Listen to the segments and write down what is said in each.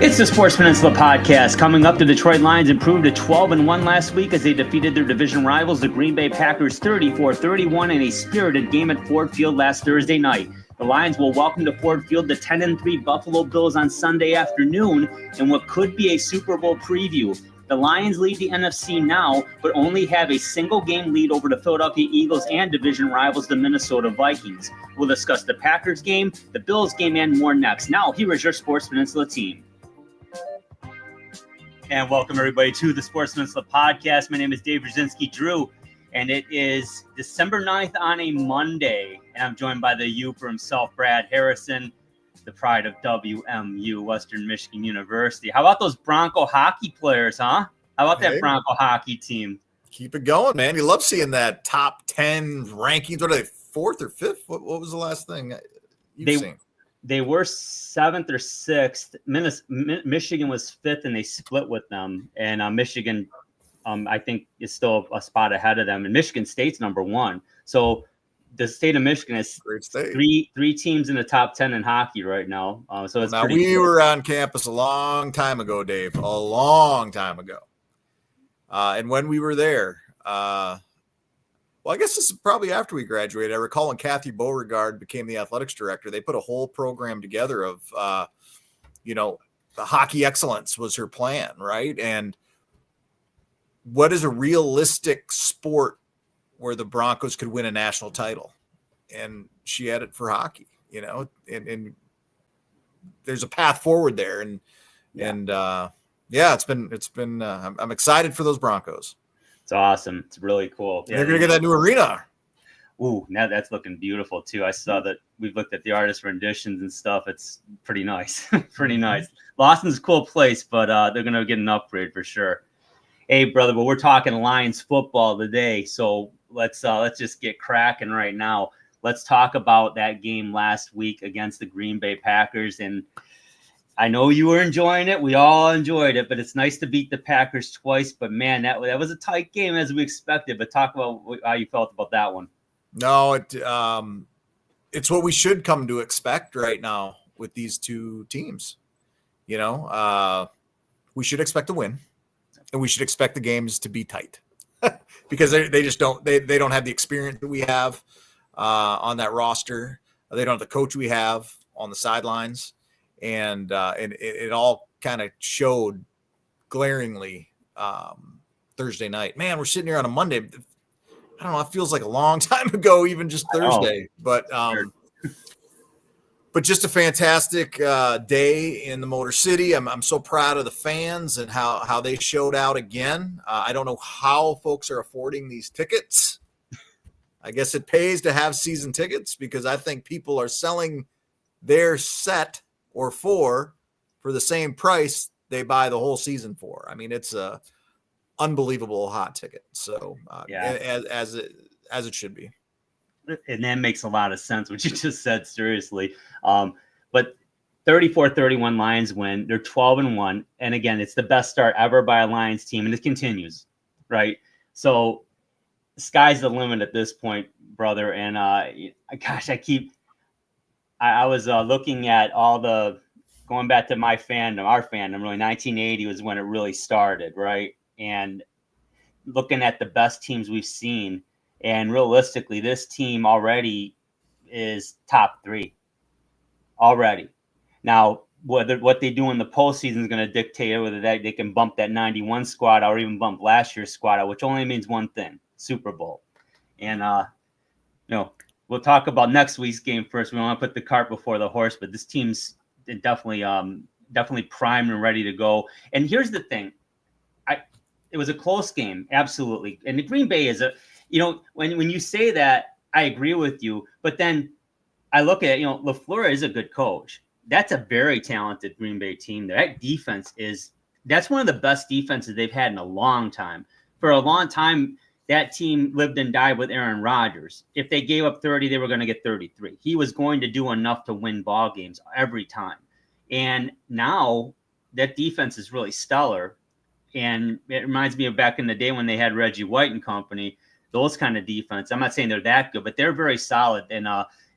It's the Sports Peninsula podcast. Coming up, the Detroit Lions improved to 12-1 last week as they defeated their division rivals, the Green Bay Packers, 34-31 in a spirited game at Ford Field last Thursday night. The Lions will welcome to Ford Field the 10-3 Buffalo Bills on Sunday afternoon in what could be a Super Bowl preview. The Lions lead the NFC now, but only have a single game lead over the Philadelphia Eagles and division rivals, the Minnesota Vikings. We'll discuss the Packers game, the Bills game, and more next. Now, here is your Sports Peninsula team. And welcome, everybody, to the Sports Peninsula podcast. My name is Dave Brzezinski Drew, and it is December 9th on a Monday. And I'm joined by the Uper himself, Brad Harrison, the pride of WMU, Western Michigan University. How about those Bronco hockey players, huh? How about that Bronco hockey team? Keep it going, man. You love seeing that top 10 rankings. What are they, fourth or fifth? What was the last thing you've seen? They were 7th or 6th. Michigan was 5th, and they split with them. And Michigan, I think, is still a spot ahead of them. And Michigan State's number 1. So the state of Michigan has three teams in the top 10 in hockey right now. So it's now we were on campus a long time ago, Dave, a long time ago. And when we were there, well, I guess this is probably after we graduated. I recall when Kathy Beauregard became the athletics director, they put a whole program together of, the hockey excellence was her plan, right? And what is a realistic sport where the Broncos could win a national title? And she had it for hockey, and there's a path forward there. It's been I'm excited for those Broncos. It's awesome. It's really cool. Yeah, they're going to get that new arena. Ooh, now that's looking beautiful, too. I saw that we've looked at the artist renditions and stuff. It's pretty nice. Pretty nice. Lawson's a cool place, but they're going to get an upgrade for sure. Hey, brother, but we're talking Lions football today, so let's just get cracking right now. Let's talk about that game last week against the Green Bay Packers. And I know you were enjoying it. We all enjoyed it, but it's nice to beat the Packers twice. But, man, that was a tight game as we expected. But talk about how you felt about that one. No, it's what we should come to expect right now with these two teams. We should expect a win, and we should expect the games to be tight because they just don't have the experience that we have on that roster. They don't have the coach we have on the sidelines. And it all kind of showed glaringly Thursday night. Man, we're sitting here on a Monday. I don't know. It feels like a long time ago, even just Thursday. But just a fantastic day in the Motor City. I'm so proud of the fans and how they showed out again. I don't know how folks are affording these tickets. I guess it pays to have season tickets because I think people are selling their set or for the same price they buy the whole season for. I mean, it's a unbelievable hot ticket. So as it should be. And that makes a lot of sense, what you just said, seriously. But 34-31 Lions win. They're 12-1. And again, it's the best start ever by a Lions team, and it continues, right? So sky's the limit at this point, brother. And I was looking at going back to our fandom, really 1980 was when it really started, right? And looking at the best teams we've seen, and realistically, this team already is top 3 already. Now, what they do in the postseason is going to dictate whether they can bump that 91 squad out or even bump last year's squad out, which only means one thing: Super Bowl. And we'll talk about next week's game first. We don't want to put the cart before the horse, but this team's definitely primed and ready to go. And here's the thing. It was a close game, absolutely. And the Green Bay is when you say that, I agree with you. But then I look at, LaFleur is a good coach. That's a very talented Green Bay team. That defense that's one of the best defenses they've had in a long time. For a long time, that team lived and died with Aaron Rodgers. If they gave up 30, they were going to get 33. He was going to do enough to win ball games every time. And now that defense is really stellar. And it reminds me of back in the day when they had Reggie White and company, those kind of defense. I'm not saying they're that good, but they're very solid. And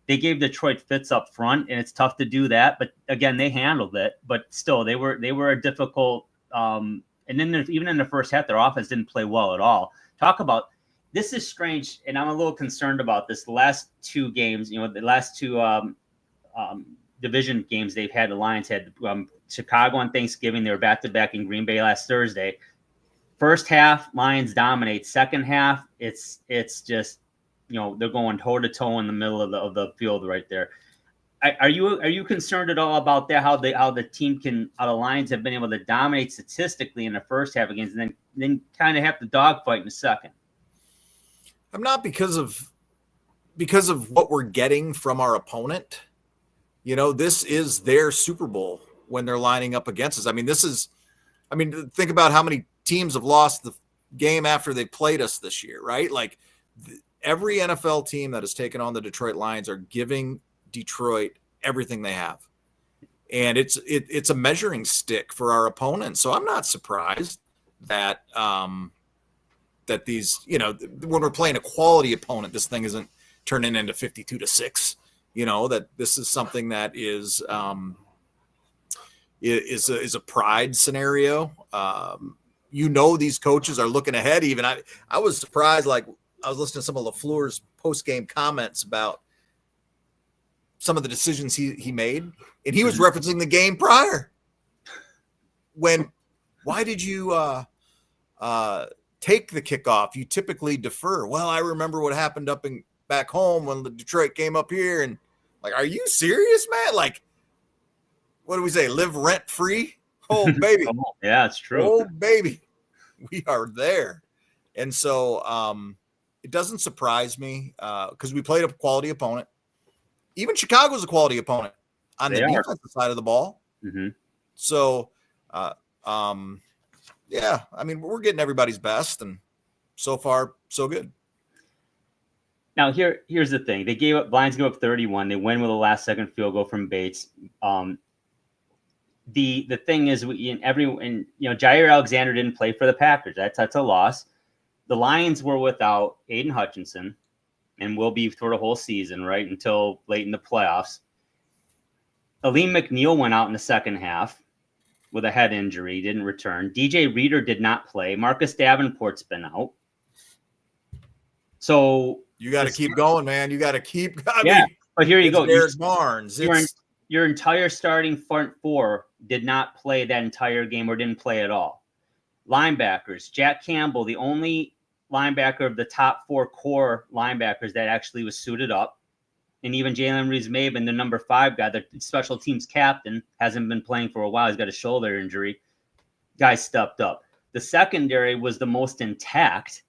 they gave Detroit fits up front, and it's tough to do that. But again, they handled it. But still, they were a difficult. And then even in the first half, their offense didn't play well at all. Talk about this is strange, and I'm a little concerned about this. The last two games, the last two division games they've had, the Lions had Chicago on Thanksgiving. They were back-to-back in Green Bay last Thursday. First half, Lions dominate. Second half, it's just, they're going toe-to-toe in the middle of the field right there. Are you concerned at all about that? How the Lions have been able to dominate statistically in the first half of games, and then kind of have to dogfight in the second? I'm not because of what we're getting from our opponent. This is their Super Bowl when they're lining up against us. Think about how many teams have lost the game after they played us this year, right? Like every NFL team that has taken on the Detroit Lions are giving Detroit everything they have. And it's a measuring stick for our opponents. So I'm not surprised that that these, when we're playing a quality opponent, this thing isn't turning into 52-6. That this is something that is a pride scenario. These coaches are looking ahead. Even I was surprised. Like I was listening to some of LaFleur's post-game comments about some of the decisions he made, and he was referencing the game prior. Why did you take the kickoff? You typically defer. Well, I remember what happened back home when the Detroit came up here, and like, are you serious, man? Like, what do we say? Live rent free? Oh, baby. Yeah, it's true. Oh, baby. We are there. And so it doesn't surprise me because we played a quality opponent. Even Chicago's a quality opponent on the defensive side of the ball. Mm-hmm. So, we're getting everybody's best, and so far, so good. Now here's the thing: Lions gave up 31. They win with a last-second field goal from Bates. The thing is, Jair Alexander didn't play for the Packers. That's a loss. The Lions were without Aiden Hutchinson, and will be for the whole season, right, until late in the playoffs. Aleem McNeil went out in the second half with a head injury, didn't return. DJ Reader did not play. Marcus Davenport's been out. So you got to keep going, man. You got to keep. But here you go. There's Barnes. Your entire starting front four did not play that entire game or didn't play at all. Linebackers, Jack Campbell, the only linebacker of the top four core linebackers that actually was suited up. And even Jalen Reeves-Maybin, the number 5 guy, the special teams captain, hasn't been playing for a while. He's got a shoulder injury. Guy stepped up. The secondary was the most intact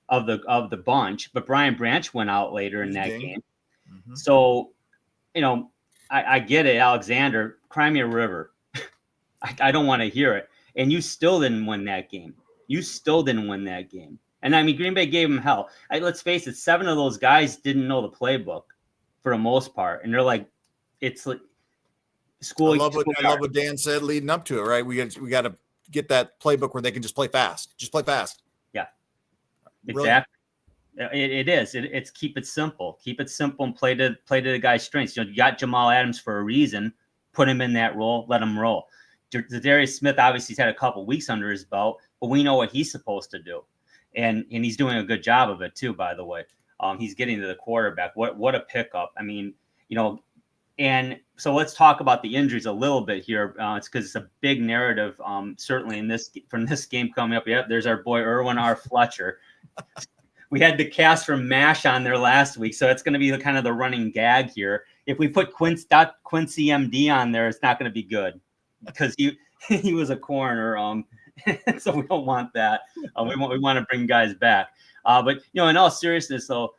of the bunch, but Brian Branch went out later in that game. Mm-hmm. So, I get it, Alexander. Cry me a river. I don't want to hear it. And you still didn't win that game. And Green Bay gave him hell. Let's face it, 7 of those guys didn't know the playbook for the most part. And they're like, it's like school. I love what Dan said leading up to it, right? We got to get that playbook where they can just play fast. Just play fast. Yeah, exactly. It is. It's keep it simple. Keep it simple and play to the guy's strengths. You got Jamal Adams for a reason. Put him in that role. Let him roll. Darius Smith obviously has had a couple weeks under his belt, but we know what he's supposed to do, and he's doing a good job of it too. By the way, he's getting to the quarterback. What a pickup! And so let's talk about the injuries a little bit here. It's because it's a big narrative. Certainly from this game coming up. Yep, there's our boy Erwin R. Fletcher. We had the cast from MASH on there last week, so it's going to be kind of the running gag here. If we put Quincy MD on there, it's not going to be good because he was a corner. So we don't want that. We want to bring guys back. But in all seriousness, though,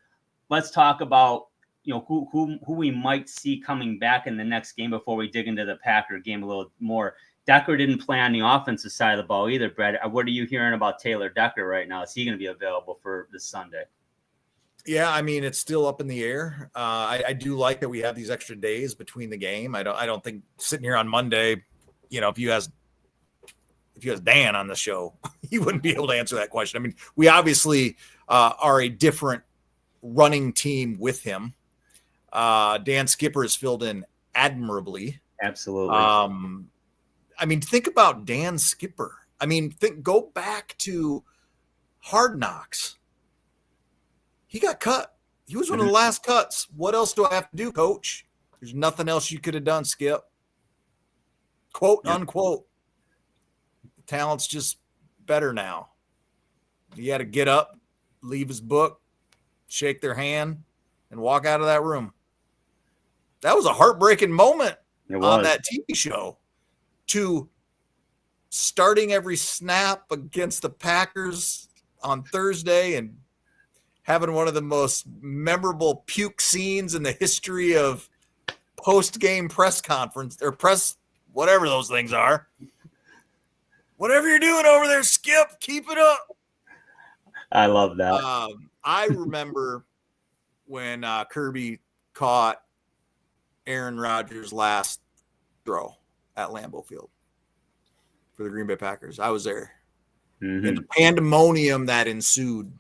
let's talk about who we might see coming back in the next game before we dig into the Packer game a little more. Decker didn't play on the offensive side of the ball either, Brad. What are you hearing about Taylor Decker right now? Is he going to be available for this Sunday? Yeah, it's still up in the air. I do like that we have these extra days between the game. I don't think sitting here on Monday, if you ask Dan on the show, he wouldn't be able to answer that question. We obviously are a different running team with him. Dan Skipper has filled in admirably. Absolutely. I mean, think about Dan Skipper. I mean, go back to Hard Knocks. He got cut. He was one of the last cuts. What else do I have to do, coach? There's nothing else you could have done, Skip. Quote, unquote. The talent's just better now. He had to get up, leave his book, shake their hand, and walk out of that room. That was a heartbreaking moment on that TV show. To starting every snap against the Packers on Thursday and having one of the most memorable puke scenes in the history of post-game press conference or press, whatever those things are. Whatever you're doing over there, Skip, keep it up. I love that. I remember when Kirby caught Aaron Rodgers' last throw at Lambeau Field for the Green Bay Packers. I was there. And the pandemonium that ensued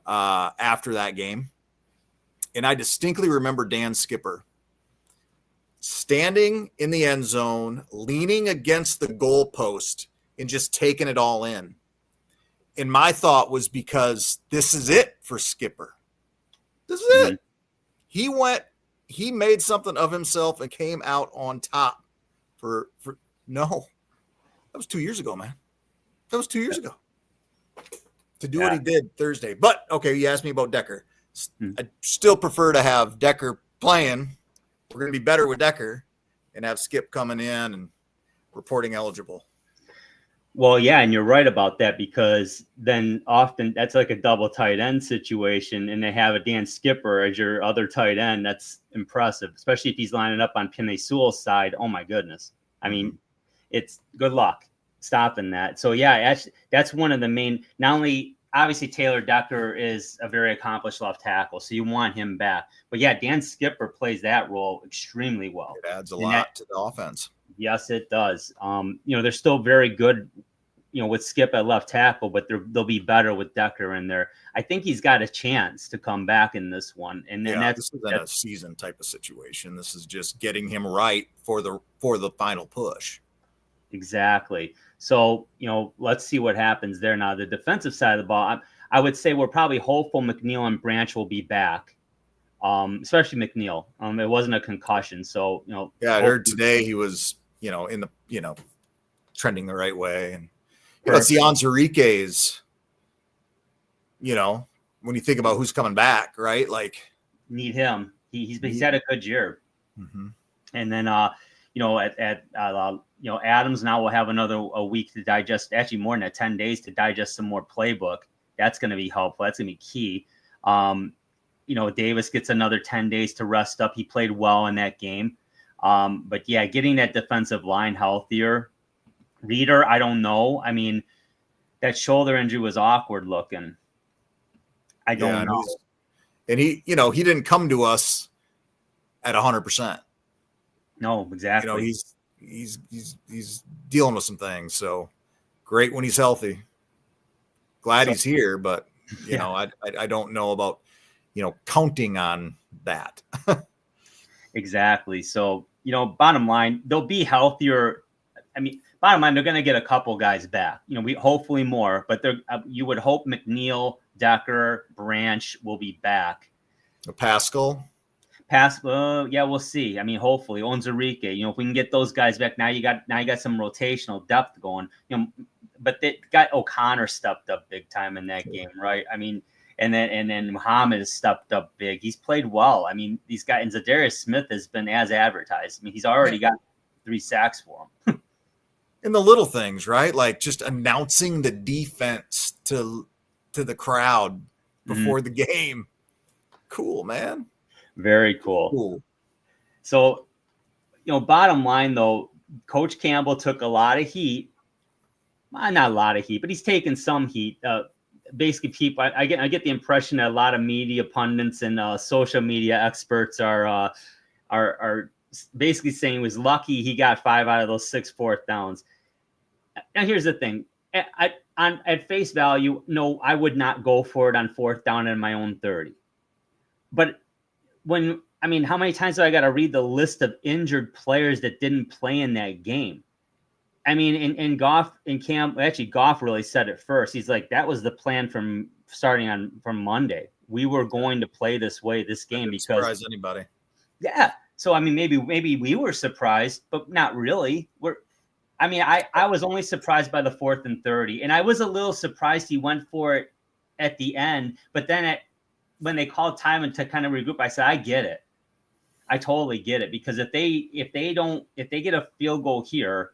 after that game. And I distinctly remember Dan Skipper standing in the end zone, leaning against the goalpost and just taking it all in. And my thought was, because this is it for Skipper. This is it. He made something of himself and came out on top no. That was 2 years ago, man. That was 2 years ago. To do what he did Thursday. But, okay, you asked me about Decker. I still prefer to have Decker playing. We're going to be better with Decker and have Skip coming in and reporting eligible. Well, yeah, and you're right about that, because then often that's like a double tight end situation, and they have a Dan Skipper as your other tight end. That's impressive, especially if he's lining up on Penei Sewell's side. Oh, my goodness. I mean, it's good luck stopping that. So, yeah, that's one of the main – not only – obviously, Taylor Decker is a very accomplished left tackle, so you want him back. But, yeah, Dan Skipper plays that role extremely well. It adds a lot to the offense. Yes, it does. They're still very good, with Skip at left tackle, but they'll be better with Decker in there. I think he's got a chance to come back in this one. And then this isn't a season type of situation. This is just getting him right for the final push. Exactly. So, let's see what happens there. Now, the defensive side of the ball, I would say we're probably hopeful McNeil and Branch will be back. Especially McNeil. It wasn't a concussion. So, I heard today he was, in the, trending the right way. And let's see, Onzurique's, when you think about who's coming back, right? Like, need him. He's had a good year. And then, Adams now will have a week to digest, actually more than 10 days to digest some more playbook. That's going to be helpful. That's going to be key. Davis gets another 10 days to rest up. He played well in that game. But yeah, getting that defensive line healthier. Reader, I don't know. I mean, that shoulder injury was awkward looking. I don't know. And he didn't come to us at 100%. No, exactly. He's dealing with some things. So great when he's healthy. Glad he's here, but I don't know about counting on that. Exactly. So bottom line, they'll be healthier. I mean, bottom line, they're going to get a couple guys back. We hopefully more, but you would hope McNeil, Decker, Branch will be back. Pascal. Yeah, we'll see. I mean, hopefully Onzurique, if we can get those guys back, now you got some rotational depth going. But that guy O'Connor stepped up big time in that game, right? I mean, and then Muhammad has stepped up big. He's played well. I mean, these guys, and Zadarius Smith has been as advertised. I mean, he's already got 3 sacks for him. And the little things, right? Like just announcing the defense to the crowd before the game. Cool, man. Very cool. So, bottom line though, Coach Campbell took a lot of heat. Not a lot of heat, but he's taken some heat. Basically, people, I get the impression that a lot of media pundits and social media experts are basically saying he was lucky he got 5 out of those 6 fourth downs. Now, here's the thing. At face value, no, I would not go for it on 4th down in my own 30. But when I mean, how many times do I got to read the list of injured players that didn't play in that game? I mean, in Goff and Cam, actually, Goff really said it first. He's like, that was the plan from Monday. We were going to play this way, this game, because surprise anybody. Yeah. So I mean, maybe we were surprised, but not really. I was only surprised by the 4th and 30, and I was a little surprised he went for it at the end. But then when they called time and to kind of regroup, I said, I get it. I totally get it, because if they get a field goal here,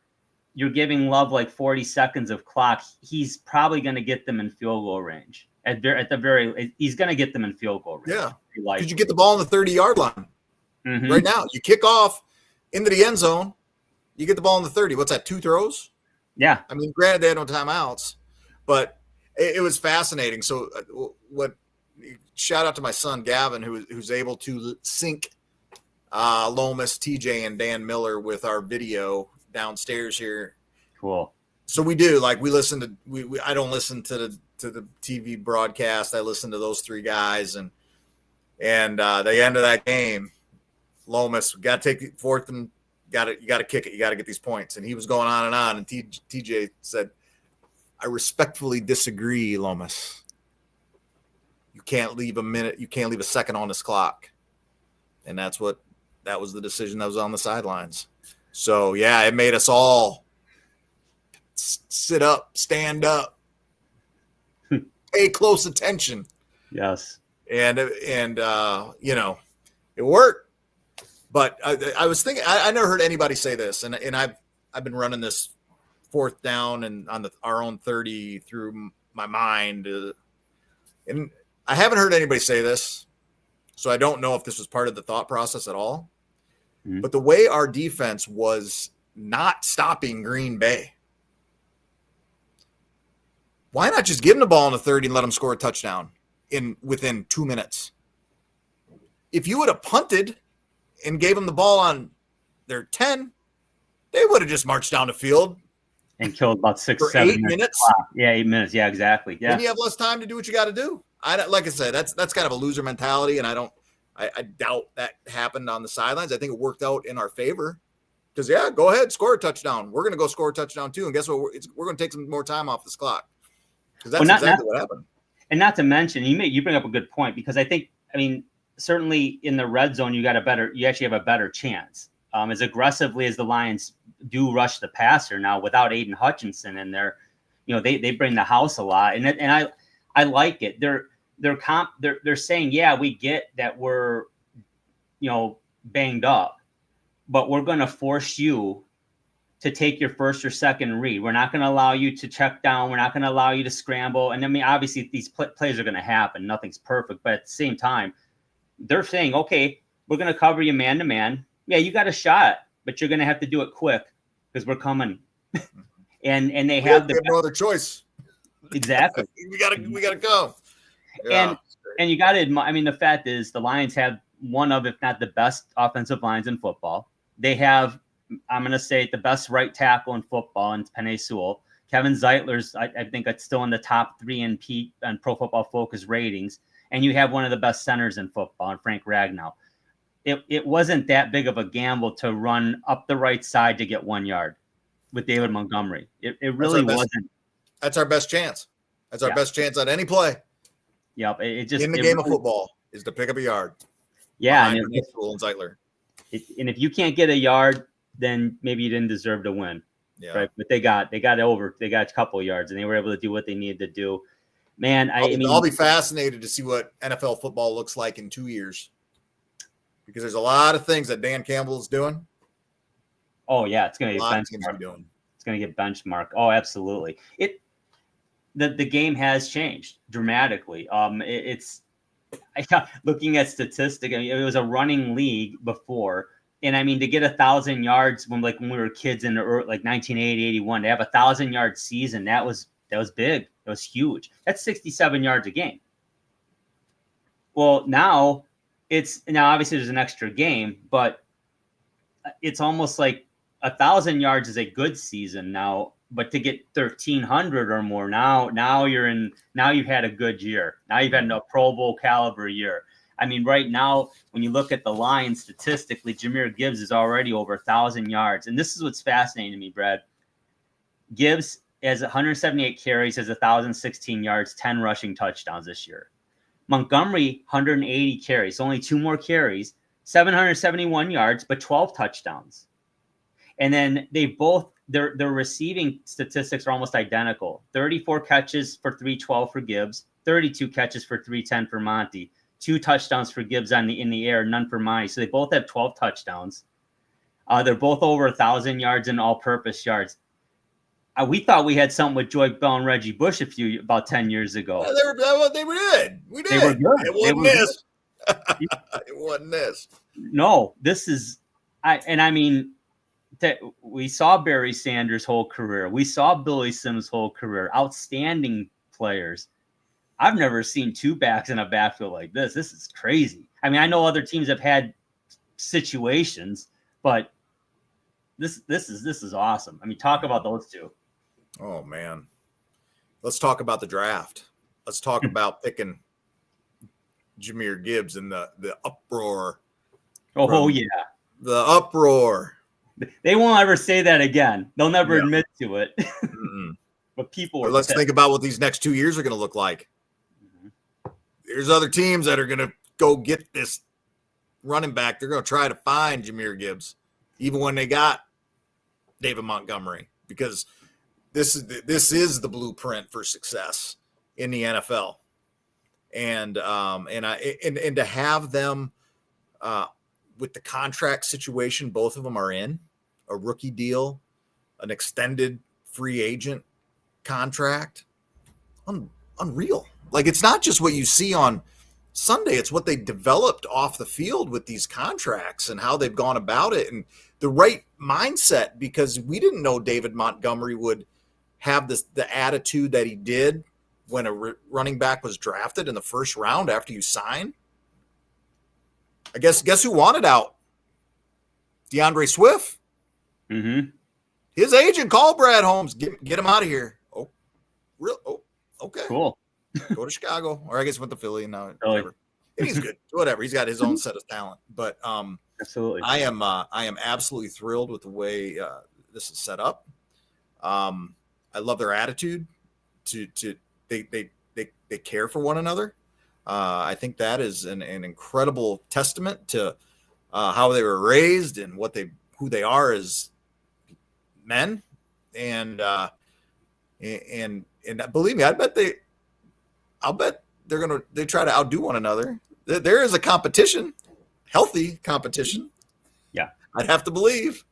you're giving Love like 40 seconds of clock. He's probably going to get them in field goal range. He's going to get them in field goal range. Yeah, because you get the ball on the 30-yard line. Mm-hmm. Right now, you kick off into the end zone, you get the ball on the 30. What's that, 2 throws? Yeah. I mean, granted, they had no timeouts, but it was fascinating. So shout out to my son, Gavin, who's able to sync Lomas, TJ, and Dan Miller with our video downstairs here. Cool. So we do, like, we listen to, I don't listen to the TV broadcast. I listen to those 3 guys, and the end of that game, Lomas, got to take it fourth and you got to kick it. You got to get these points. And he was going on, and TJ said, I respectfully disagree, Lomas. You can't leave a second on this clock. And that was the decision that was on the sidelines. So yeah, it made us all sit up, stand up, pay close attention. Yes. And you know, it worked. But I was thinking, I never heard anybody say this, and I've been running this 4th down and on our own 30 through my mind, and I haven't heard anybody say this, so I don't know if this was part of the thought process at all. Mm-hmm. But the way our defense was not stopping Green Bay, why not just give them the ball on the 30 and let them score a touchdown within 2 minutes? If you would have punted and gave them the ball on their 10, they would have just marched down the field and killed about 6-7 minutes. Yeah, 8 minutes. Yeah, exactly. Yeah. And you have less time to do what you got to do. Like I said, that's kind of a loser mentality, and I doubt that happened on the sidelines. I think it worked out in our favor, because go ahead, score a touchdown. We're going to go score a touchdown too, and guess what? We're going to take some more time off this clock, because that's exactly what happened. And not to mention, you bring up a good point, because I mean, certainly in the red zone, you actually have a better chance. As aggressively as the Lions do rush the passer now, without Aiden Hutchinson in there, they bring the house a lot, and I like it. They're saying, yeah, we get that we're banged up, but we're going to force you to take your first or second read. We're not going to allow you to check down. We're not going to allow you to scramble. And I mean, obviously these plays are going to happen. Nothing's perfect, but at the same time, they're saying, okay, we're going to cover you man to man. Yeah, you got a shot, but you're going to have to do it quick, because we're coming. and they have no other choice. Exactly. we gotta go. Yeah. And you got to admit, I mean, the fact is the Lions have one of, if not the best offensive lines in football. They have, I'm going to say, the best right tackle in football in Penei Sewell. Kevin Zeitler's, I think, it's still in the top 3 in Pro Football Focus ratings. And you have one of the best centers in football, in Frank Ragnow. It wasn't that big of a gamble to run up the right side to get 1 yard with David Montgomery. It really wasn't. That's our best chance. That's our best chance on any play. Yep. In the game of football is to pick up a yard. Yeah. And Zeitler. And if you can't get a yard, then maybe you didn't deserve to win. Yeah. Right. But they got a couple of yards, and they were able to do what they needed to do. Man, I'll be fascinated to see what NFL football looks like in 2 years, because there's a lot of things that Dan Campbell is doing. Oh yeah, it's going to get benchmarked. It's going to get benchmarked. Oh, absolutely. The game has changed dramatically. Looking at statistics, I mean, it was a running league before, and I mean, to get 1,000 yards when we were kids in the early, like 1980, 81, to have 1,000-yard season, that was big. It was huge. That's 67 yards a game. Well, now obviously there's an extra game, but it's almost like 1,000 yards is a good season now. But to get 1,300 or more, now you've had a good year. Now you've had a Pro Bowl caliber year. I mean, right now, when you look at the line statistically, Jahmyr Gibbs is already over 1,000 yards. And this is what's fascinating to me, Brad. Gibbs has 178 carries, has 1,016 yards, 10 rushing touchdowns this year. Montgomery, 180 carries, only 2 more carries, 771 yards, but 12 touchdowns. And then they both, their receiving statistics are almost identical. 34 catches for 312 for Gibbs, 32 catches for 310 for Monty, 2 touchdowns for Gibbs in the air, none for Monty. So they both have 12 touchdowns. They're both over 1,000 yards in all-purpose yards. We thought we had something with Joy Bell and Reggie Bush about 10 years ago. Yeah, they were good. We did. They were good. It wasn't this. It wasn't this. No, this is I mean, we saw Barry Sanders' whole career. We saw Billy Sims' whole career. Outstanding players. I've never seen 2 backs in a backfield like this. This is crazy. I mean, I know other teams have had situations, but this is awesome. I mean, talk about those 2. Oh man. Let's talk about the draft. Let's talk about picking Jahmyr Gibbs and the uproar. Oh yeah. The uproar. They won't ever say that again. They'll never admit to it. But people let's think about what these next 2 years are going to look like. There's other teams that are going to go get this running back. They're going to try to find Jahmyr Gibbs, even when they got David Montgomery, because this is the blueprint for success in the NFL. And to have them with the contract situation both of them are in, a rookie deal, an extended free agent contract, unreal. Like, it's not just what you see on Sunday, it's what they developed off the field with these contracts and how they've gone about it, and the right mindset, because we didn't know David Montgomery would have the attitude that he did when a running back was drafted in the first round after you sign. I guess who wanted out? DeAndre Swift. His agent called Brad Holmes, get him out of here. Oh, real? Oh, okay. Cool. Go to Chicago, or I guess went to Philly and now whatever. And he's good. Whatever. He's got his own set of talent. But absolutely, I am absolutely thrilled with the way this is set up. I love their attitude. They care for one another. I think that is an incredible testament to how they were raised and who they are as men. And believe me, I'll bet they try to outdo one another. There is a competition, healthy competition. Yeah, I'd have to believe.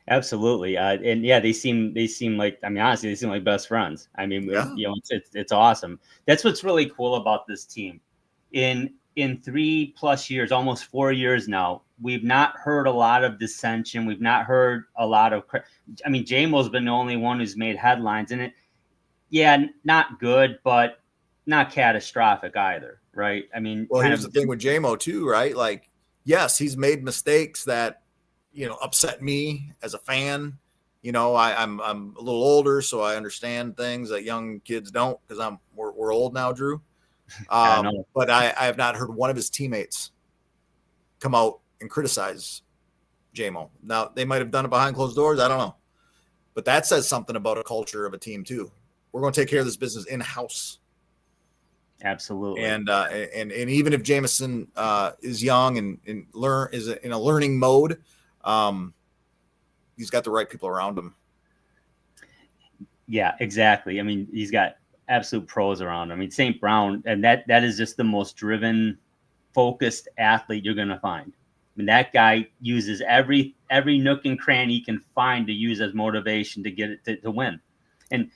Absolutely, and yeah, they seem like, I mean, honestly, they seem like best friends. I mean, yeah. It's awesome. That's what's really cool about this team. In 3+ years, almost 4 years now, we've not heard a lot of dissension. We've not heard a lot of. I mean, J-Mo's been the only one who's made headlines, and not good, but not catastrophic either, right? I mean, well, here's the thing with J-Mo too, right? Like, yes, he's made mistakes that upset me as a fan. I'm a little older, so I understand things that young kids don't, because we're old now, Drew. But I have not heard one of his teammates come out and criticize J-Mo. Now, they might have done it behind closed doors. I don't know. But that says something about a culture of a team too. We're going to take care of this business in-house. Absolutely. And even if Jameson is young and is in a learning mode, he's got the right people around him. Yeah, exactly. I mean, he's got absolute pros around him. I mean, St. Brown, and that is just the most driven, focused athlete you're going to find. I mean, that guy uses every nook and cranny he can find to use as motivation to get it to win. And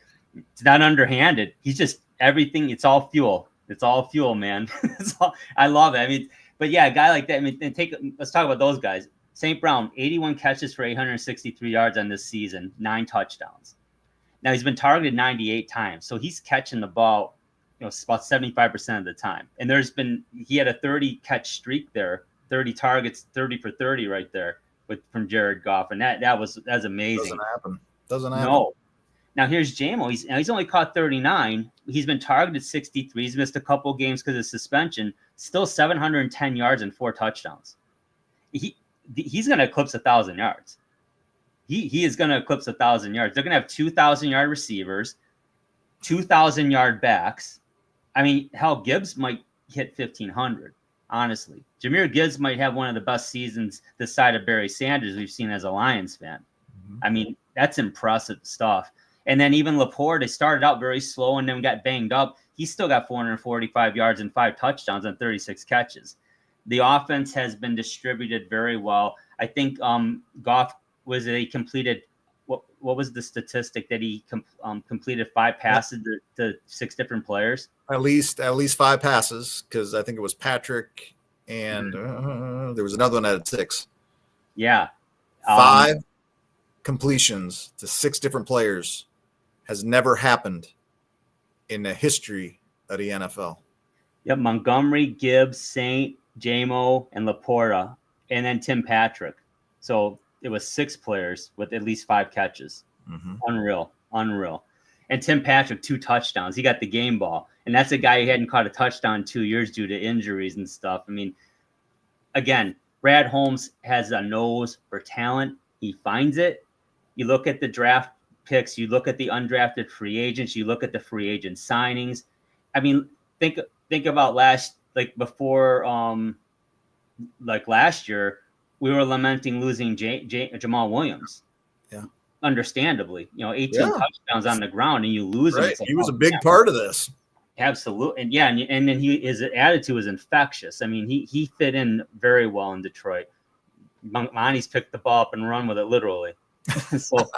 it's not underhanded. He's just everything. It's all fuel. It's all fuel, man. I love it. I mean, but yeah, a guy like that. I mean, let's talk about those guys. St. Brown, 81 catches for 863 yards on this season, 9 touchdowns. Now, he's been targeted 98 times, so he's catching the ball, about 75% of the time. And he had a 30 catch streak there, 30 targets, 30 for 30 right there from Jared Goff, and that's amazing. Doesn't happen. No, Now here's JMO. He's only caught 39. He's been targeted 63. He's missed a couple games because of suspension. Still 710 yards and 4 touchdowns. He's going to eclipse 1,000 yards. He is going to eclipse 1,000 yards. They're going to have 2,000-yard receivers, 2,000-yard backs. I mean, hell, Gibbs might hit 1,500. Honestly, Jahmyr Gibbs might have one of the best seasons this side of Barry Sanders we've seen as a Lions fan. Mm-hmm. I mean, that's impressive stuff. And then even Laporte, they started out very slow and then got banged up. He still got 445 yards and 5 touchdowns on 36 catches. The offense has been distributed very well. I think Goff completed what was the statistic that he completed 5 passes to 6 different players? At least 5 passes, because I think it was Patrick and there was another one that had 6. Yeah, 5 completions to 6 different players has never happened in the history of the NFL. Yep, Montgomery, Gibbs, Saint, JMO, and Laporta, and then Tim Patrick. So it was 6 players with at least 5 catches. Mm-hmm. Unreal. And Tim Patrick, 2 touchdowns. He got the game ball. And that's a guy who hadn't caught a touchdown in 2 years due to injuries and stuff. I mean, again, Brad Holmes has a nose for talent. He finds it. You look at the draft picks, you look at the undrafted free agents, you look at the free agent signings. I mean, think about last year, we were lamenting losing Jamal Williams. Yeah. Understandably, 18 touchdowns on the ground and you lose him. Like, he was a big part of this. Absolutely. And and then his attitude was infectious. I mean, he fit in very well in Detroit. Monty's picked the ball up and run with it literally. So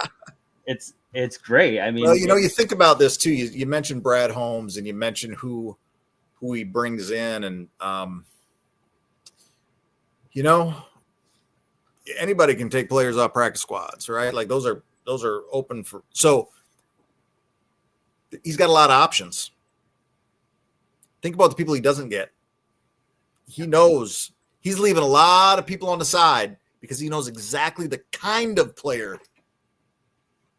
it's great. I mean, well, you think about this too. You mentioned Brad Holmes and you mentioned who he brings in, and anybody can take players off practice squads, right? Like those are open for. So he's got a lot of options. Think about the people he doesn't get. He knows he's leaving a lot of people on the side because he knows exactly the kind of player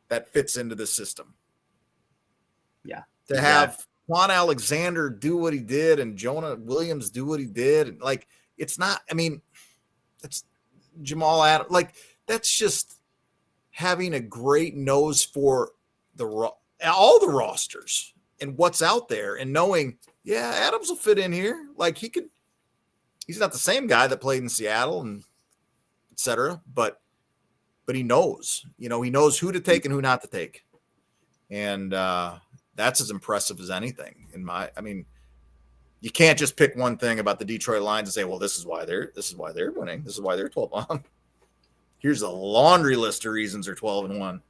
that fits into the system. Yeah. To have Quan Alexander do what he did and Jonah Williams do what he did. And it's not, I mean, it's Jamal Adams. That's just having a great nose for all the rosters and what's out there and knowing, Adams will fit in here. He's not the same guy that played in Seattle and et cetera, but he knows, he knows who to take and who not to take. And that's as impressive as anything you can't just pick one thing about the Detroit Lions and say, well, this is why they're winning. This is why they're 12-1. Here's a laundry list of reasons they're 12-1.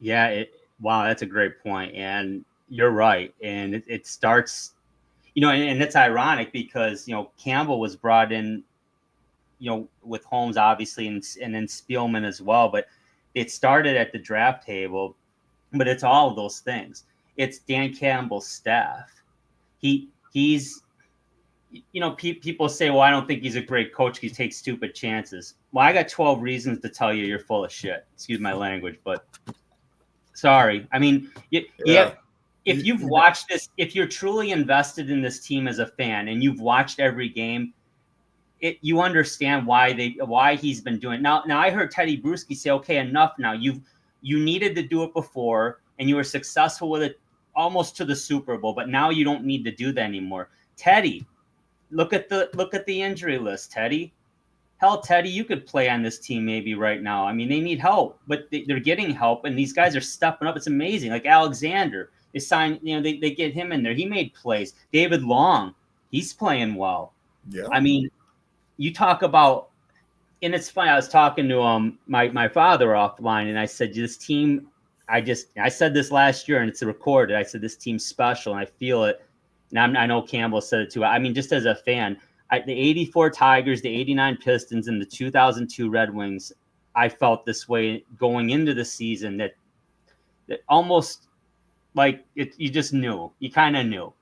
Yeah. Wow. That's a great point. And you're right. And it starts, and it's ironic because, Campbell was brought in, with Holmes, obviously, and then Spielman as well. But it started at the draft table, but it's all of those things. It's Dan Campbell's staff. He's, people say, well, I don't think he's a great coach. He takes stupid chances. Well, I got 12 reasons to tell you you're full of shit. Excuse my language, but sorry. I mean, if you've watched this, if you're truly invested in this team as a fan and you've watched every game, you understand why he's been doing it. Now I heard Teddy Bruschi say, okay, enough now. You needed to do it before and you were successful with it almost to the Super Bowl, but now you don't need to do that anymore. Teddy, look at the injury list, Teddy. Hell, Teddy, you could play on this team maybe right now. I mean, they need help, but they're getting help and these guys are stepping up. It's amazing. Like Alexander, they signed, they get him in there. He made plays. David Long, he's playing well. Yeah. I mean, you talk about, and it's funny. I was talking to my father offline, and I said, this team, I said this last year, and it's recorded. I said, this team's special, and I feel it. And I know Campbell said it too. I mean, just as a fan, the 84 Tigers, the 89 Pistons, and the 2002 Red Wings, I felt this way going into the season that almost you just knew. You kind of knew.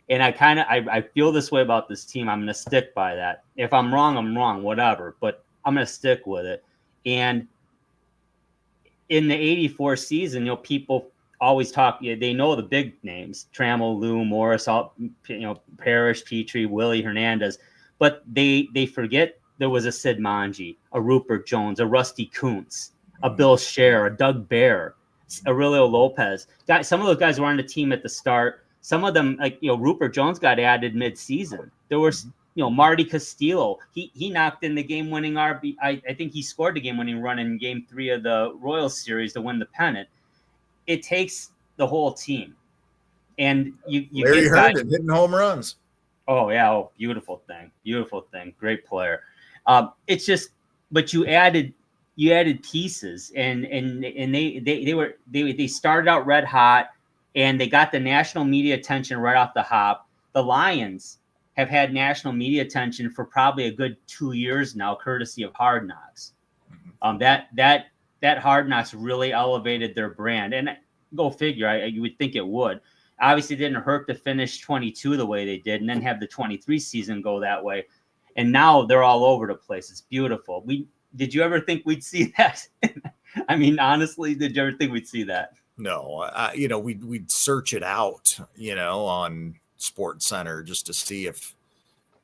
And I feel this way about this team. I'm going to stick by that. If I'm wrong, I'm wrong, whatever. But I'm going to stick with it. And in the 84 season, people always talk. They know the big names: Trammell, Lou, Morris, Parrish, Petrie, Willie Hernandez, but they forget there was a Sid Manji, a Rupert Jones, a Rusty Kuntz, a Bill Scher, a Doug Bear, Aurelio Lopez. Some of those guys were on the team at the start. Some of them, like Rupert Jones, got added mid-season. There was Marty Castillo. He knocked in the game-winning RB. I think he scored the game-winning run in Game 3 of the Royals series to win the pennant. It takes the whole team, and you Larry get Herndon hitting home runs. Oh yeah, beautiful thing, great player. It's just, but you added pieces, and they started out red hot, and they got the national media attention right off the hop. The Lions have had national media attention for probably a good 2 years now, courtesy of Hard Knocks. That Hard Knocks really elevated their brand, and go figure, you would think it would. Obviously, it didn't hurt to finish 22 the way they did, and then have the 23 season go that way. And now they're all over the place. It's beautiful. Did you ever think we'd see that? I mean, honestly, did you ever think we'd see that? No, we'd search it out, on Sports Center just to see if,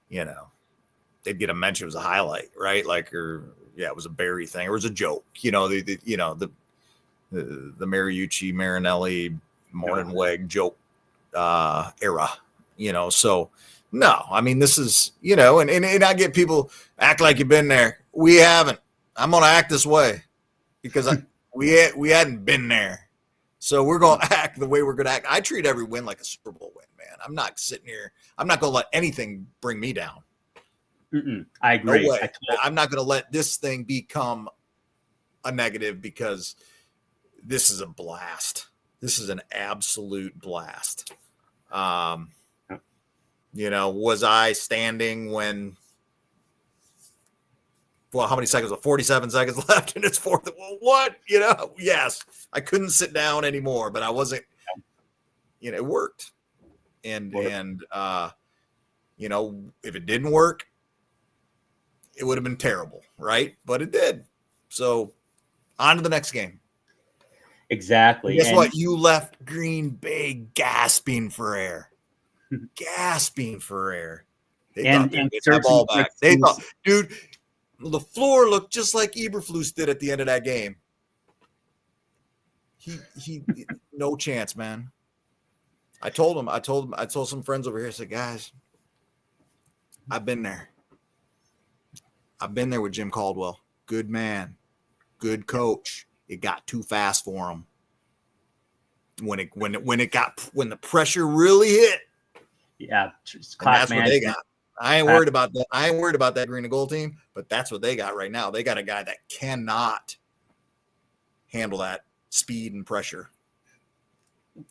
they'd get a mention. It was a highlight, right? It was a Barry thing. Or it was a joke, the Mariucci, Marinelli, Morningweg joke era, so no, I mean, this is, and I get people act like you've been there. We haven't. I'm going to act this way because we hadn't been there. So we're going to act the way we're going to act. I treat every win like a Super Bowl win, man. I'm not sitting here. I'm not going to let anything bring me down. I agree. No way. I'm not going to let this thing become a negative because this is a blast. This is an absolute blast. Was I standing when, how many seconds? 47 seconds left and it's fourth. Well, what? Yes, I couldn't sit down anymore, but I wasn't, it worked. And if it didn't work, it would have been terrible, right? But it did. So on to the next game. Exactly. And guess what? You left Green Bay gasping for air. Gasping for air. They thought they'd get that ball back. They thought, dude, the floor looked just like Eberflus did at the end of that game. He no chance, man. I told some friends over here, I said, guys, I've been there. I've been there with Jim Caldwell. Good man. Good coach. It got too fast for him. When the pressure really hit. Yeah, that's what they got. I ain't worried about that. I ain't worried about that green and gold team, but that's what they got right now. They got a guy that cannot handle that speed and pressure.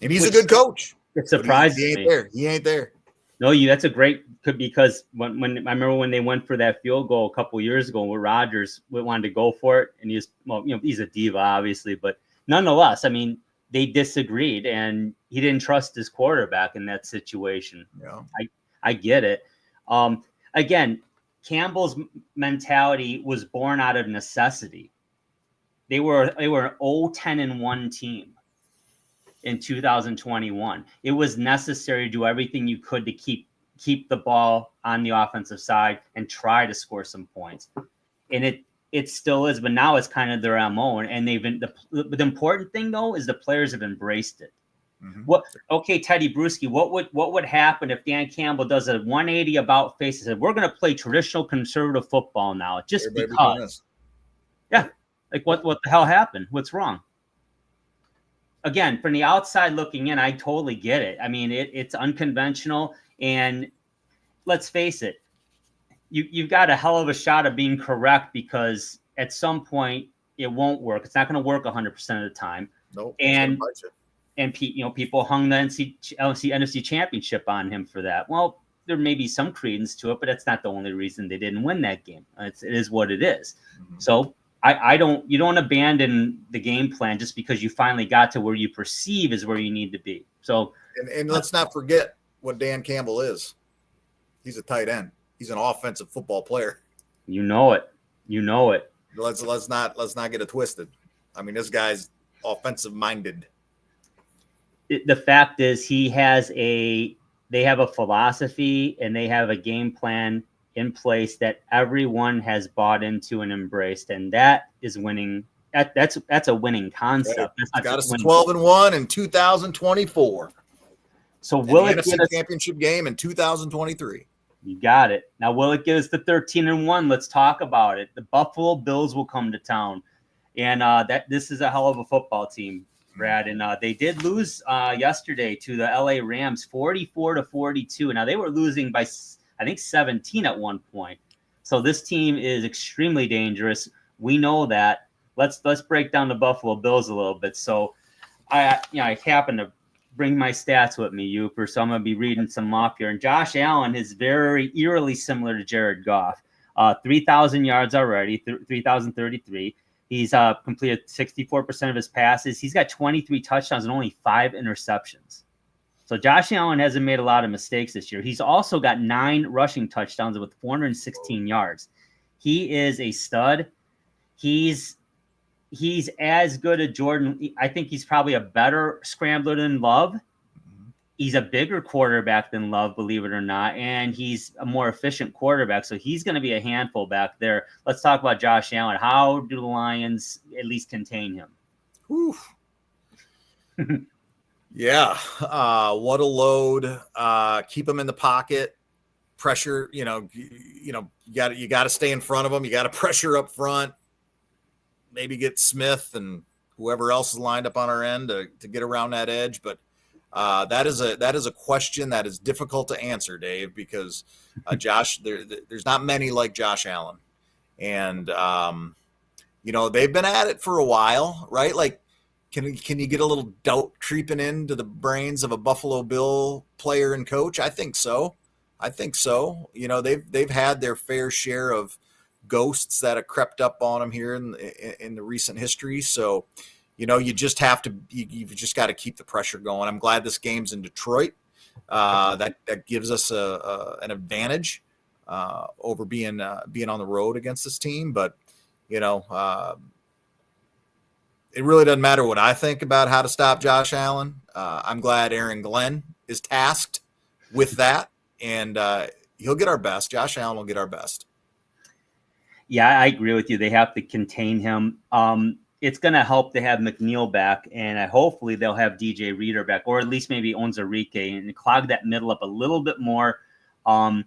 And he's a good coach. It surprised me. He ain't there. No, that's a great, because when I remember when they went for that field goal a couple years ago where Rodgers wanted to go for it, and he's a diva obviously, but nonetheless, I mean, they disagreed and he didn't trust his quarterback in that situation. Yeah. I get it. Again, Campbell's mentality was born out of necessity. They were an 0-10-1 team in 2021. It was necessary to do everything you could to keep the ball on the offensive side and try to score some points. And it still is, but now it's kind of their MO. And they've been the important thing though is the players have embraced it. Mm-hmm. Teddy Bruschi, what would happen if Dan Campbell does a 180 about face and said, we're going to play traditional conservative football now, just because. Yeah. Like what the hell happened? What's wrong? Again, from the outside looking in, I totally get it. I mean, it's unconventional, and let's face it, you've got a hell of a shot of being correct because at some point it won't work. It's not going to work 100% of the time. Nope. And people hung the NFC championship on him for that. Well, there may be some credence to it, but that's not the only reason they didn't win that game. It is what it is. Mm-hmm. So you don't abandon the game plan just because you finally got to where you perceive is where you need to be. So, and let's not forget what Dan Campbell is. He's a tight end. He's an offensive football player. You know it. Let's not get it twisted. I mean, this guy's offensive minded. the fact is they have a philosophy and they have a game plan in place that everyone has bought into and embraced, and that is winning. That's a winning concept. Right. It's got us to 12-1 in 2024. So and will the it NFC get us Championship game in 2023? You got it. Now, will it get us to 13-1? Let's talk about it. The Buffalo Bills will come to town, and this is a hell of a football team, Brad. And they did lose yesterday to the LA Rams, 44-42. Now they were losing by I think 17 at one point. So this team is extremely dangerous. We know that. Let's break down the Buffalo Bills a little bit. So I happen to bring my stats with me, Uper. So I'm going to be reading some off here. And Josh Allen is very eerily similar to Jared Goff. 3,000 yards already, 3,033. He's completed 64% of his passes. He's got 23 touchdowns and only 5 interceptions. So Josh Allen hasn't made a lot of mistakes this year. He's also got 9 rushing touchdowns with 416 yards. He is a stud. He's as good as Jordan. I think he's probably a better scrambler than Love. He's a bigger quarterback than Love, believe it or not, and he's a more efficient quarterback. So he's going to be a handful back there. Let's talk about Josh Allen. How do the Lions at least contain him? Yeah. What a load. Keep him in the pocket. Pressure, you got to stay in front of him. You got to pressure up front. Maybe get Smith and whoever else is lined up on our end to get around that edge. But that is a question that is difficult to answer, Dave, because Josh, there's not many like Josh Allen. And, they've been at it for a while, right? Like, can you get a little doubt creeping into the brains of a Buffalo Bill player and coach? I think so. They've had their fair share of ghosts that have crept up on them here in the recent history. So, you've just got to keep the pressure going. I'm glad this game's in Detroit. That gives us an advantage over being on the road against this team. But, it really doesn't matter what I think about how to stop Josh Allen. I'm glad Aaron Glenn is tasked with that, and he'll get our best. Josh Allen will get our best. Yeah, I agree with you. They have to contain him. It's going to help to have McNeil back, and hopefully they'll have DJ Reader back, or at least maybe Onwuzurike, and clog that middle up a little bit more. One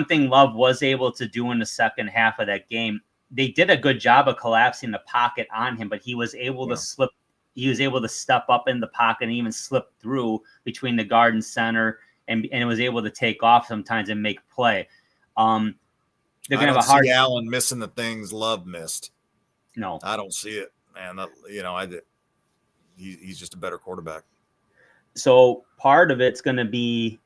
thing Love was able to do in the second half of that game, they did a good job of collapsing the pocket on him, but he was able to slip. He was able to step up in the pocket and even slip through between the guard and center, and was able to take off sometimes and make play. They're going to have a hard. Allen missing the things Love missed. No, I don't see it, man. He's just a better quarterback. So part of it's going to be,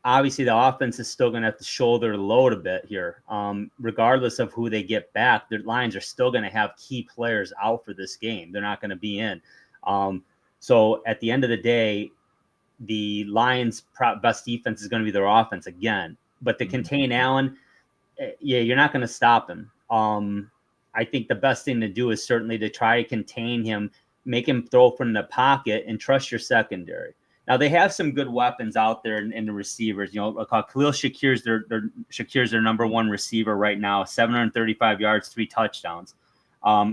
obviously the offense is still going to have to shoulder the load a bit here. Regardless of who they get back, their Lions are still going to have key players out for this game. They're not going to be in. So at the end of the day, the Lions' best defense is going to be their offense again. But to contain Allen, you're not going to stop him. I think the best thing to do is certainly to try to contain him, make him throw from the pocket, and trust your secondary. Now they have some good weapons out there in the receivers. Khalil Shakir's their number one receiver right now, 735 yards, 3 touchdowns.